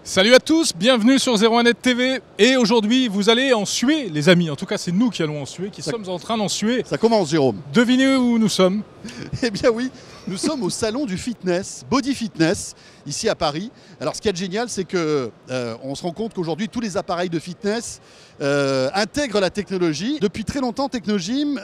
Salut à tous, bienvenue sur 01net TV. Et aujourd'hui, vous allez en suer, les amis. En tout cas, c'est nous qui allons en suer, qui sommes en train d'en suer. Ça commence, Jérôme. Devinez où nous sommes? Eh bien oui, nous sommes au salon du fitness, Body Fitness, ici à Paris. Alors ce qui est génial, c'est que on se rend compte qu'aujourd'hui, tous les appareils de fitness intègrent la technologie. Depuis très longtemps, Technogym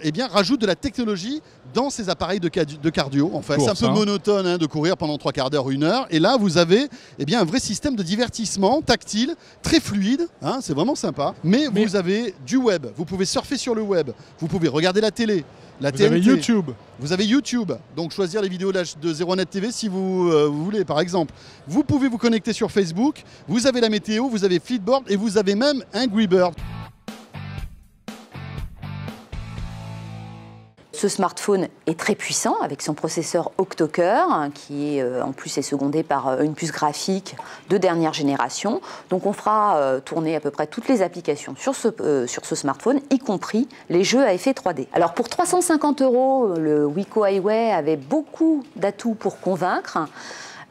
eh bien, rajoute de la technologie dans ces appareils de cardio. En fait, c'est un peu monotone hein, de courir pendant 3 quarts d'heure, 1 heure. Et là, vous avez eh bien, un vrai système de divertissement tactile, très fluide. Hein, c'est vraiment sympa. Mais vous avez du web. Vous pouvez surfer sur le web. Vous pouvez regarder la télé. La TNT. Avez YouTube. Vous avez YouTube, donc choisir les vidéos de 01net TV si vous voulez par exemple. Vous pouvez vous connecter sur Facebook, vous avez la météo, vous avez Flipboard et vous avez même Angry Bird. Ce smartphone est très puissant avec son processeur octo-cœur qui en plus est secondé par une puce graphique de dernière génération. Donc on fera tourner à peu près toutes les applications sur ce smartphone, y compris les jeux à effet 3D. Alors pour 350 €, le Wiko Highway avait beaucoup d'atouts pour convaincre.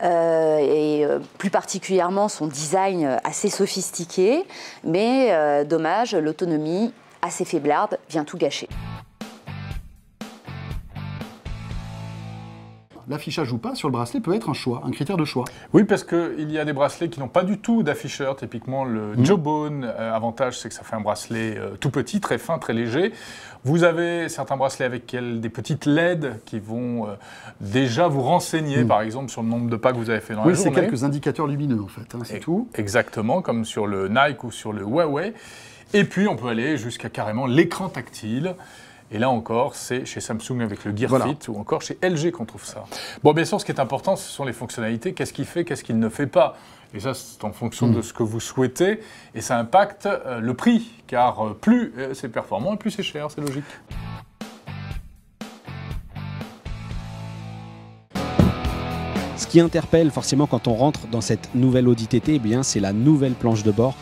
Et plus particulièrement son design assez sophistiqué, mais dommage, l'autonomie assez faiblarde vient tout gâcher. L'affichage ou pas sur le bracelet peut être un choix, un critère de choix. Oui, parce qu'il y a des bracelets qui n'ont pas du tout d'afficheur. Typiquement, le Jawbone, avantage, c'est que ça fait un bracelet tout petit, très fin, très léger. Vous avez certains bracelets avec des petites LED qui vont déjà vous renseigner, par exemple, sur le nombre de pas que vous avez fait dans la journée. Oui, c'est quelques indicateurs lumineux, en fait, hein, c'est tout. Exactement, comme sur le Nike ou sur le Huawei. Et puis, on peut aller jusqu'à carrément l'écran tactile. Et là encore, c'est chez Samsung avec le Gear Fit ou encore chez LG qu'on trouve ça. Bon, bien sûr, ce qui est important, ce sont les fonctionnalités. Qu'est-ce qu'il fait, qu'est-ce qu'il ne fait pas? Et ça, c'est en fonction de ce que vous souhaitez. Et ça impacte le prix, car plus c'est performant et plus c'est cher, c'est logique. Ce qui interpelle forcément quand on rentre dans cette nouvelle Audi TT, eh bien, c'est la nouvelle planche de bord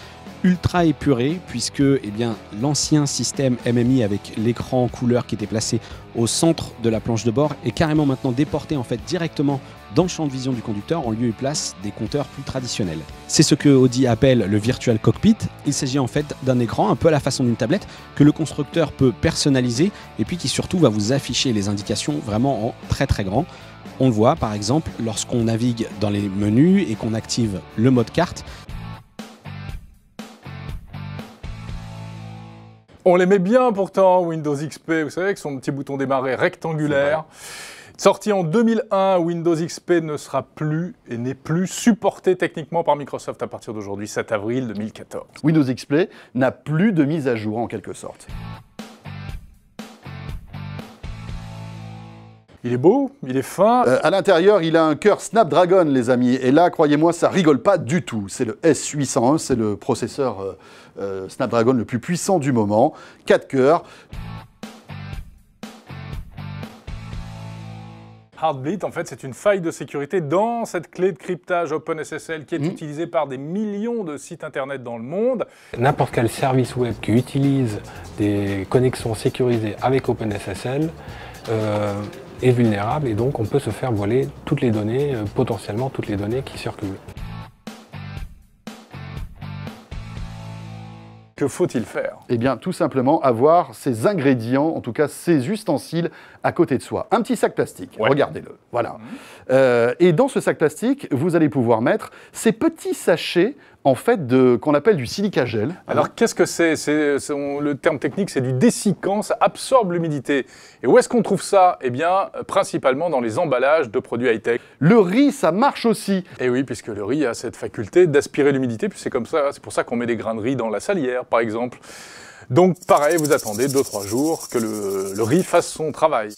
ultra épurée, puisque eh bien, l'ancien système MMI avec l'écran couleur qui était placé au centre de la planche de bord est carrément maintenant déporté en fait directement dans le champ de vision du conducteur en lieu et place des compteurs plus traditionnels. C'est ce que Audi appelle le Virtual Cockpit. Il s'agit en fait d'un écran un peu à la façon d'une tablette que le constructeur peut personnaliser et puis qui surtout va vous afficher les indications vraiment en très très grand. On le voit par exemple lorsqu'on navigue dans les menus et qu'on active le mode carte. On l'aimait bien pourtant, Windows XP, vous savez, avec son petit bouton démarrer rectangulaire. Sorti en 2001, Windows XP ne sera plus et n'est plus supporté techniquement par Microsoft à partir d'aujourd'hui, 7 avril 2014. Windows XP n'a plus de mise à jour en quelque sorte. Il est beau, il est fin. À l'intérieur, il a un cœur Snapdragon, les amis. Et là, croyez-moi, ça rigole pas du tout. C'est le S801, c'est le processeur Snapdragon le plus puissant du moment. 4 cœurs. Heartbleed, en fait, c'est une faille de sécurité dans cette clé de cryptage OpenSSL qui est utilisée par des millions de sites internet dans le monde. N'importe quel service web qui utilise des connexions sécurisées avec OpenSSL est vulnérable et donc on peut se faire voler toutes les données, potentiellement toutes les données qui circulent. Que faut-il faire? Eh bien, tout simplement avoir ces ingrédients, en tout cas ces ustensiles à côté de soi. Un petit sac plastique, regardez-le, voilà. Et dans ce sac plastique, vous allez pouvoir mettre ces petits sachets, en fait, qu'on appelle du silica gel. Alors, qu'est-ce que c'est? Le terme technique, c'est du dessicant, ça absorbe l'humidité. Et où est-ce qu'on trouve ça? Eh bien, principalement dans les emballages de produits high-tech. Le riz, ça marche aussi. Et oui, puisque le riz a cette faculté d'aspirer l'humidité, puis c'est comme ça, c'est pour ça qu'on met des grains de riz dans la salière, par exemple. Donc, pareil, vous attendez 2-3 jours que le riz fasse son travail.